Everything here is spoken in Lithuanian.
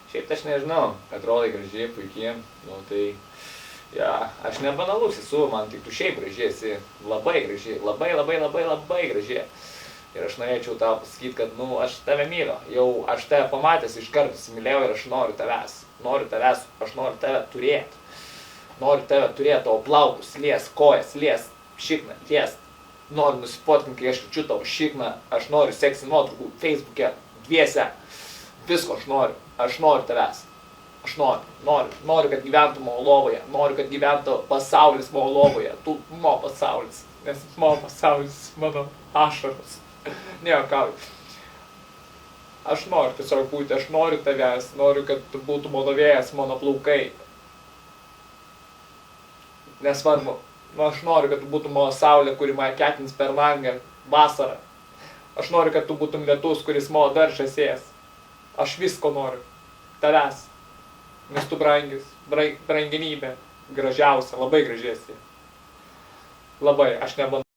Šiaip tai aš nežinau, atrodai gražiai, puikiai, nu tai, ja, aš nebanalus esu, man tik tu šiaip gražiai esi, labai gražiai, labai gražiai. Ir aš norėčiau tau pasakyti, kad, nu, aš tave myliu, jau aš tave pamatęs iš karto įsimylėjau ir aš noriu tavęs, aš noriu tave turėti. Noriu tave turėti, tavo plaukus, lies, kojas, lies, šikną, lies. Noriu nusifotkinti, kai aš ličiu tavo šikną, aš noriu seksi nuotraukų Facebook'e, dviese, visko aš noriu tavęs. Aš noriu, kad gyventų mano lovoje, noriu, kad gyventų pasaulis mano lovoje, tu mano pasaulis, nes mano pasaulis, mano ašaros. Nejuokauju. Aš noriu tiesiog būti, aš noriu tavęs, noriu, kad tu būtų mano vėjas, mano plaukai. Nesvarbu, aš noriu, kad tu būtų mano saulė, kuri mane ketins per langą vasarą. Aš noriu, kad tu būtum lietus, kuris mano daržą sės. Aš visko noriu. Tavęs. Nes tu brangenybė, gražiausia, labai gražiesi. Labai, aš nebanau.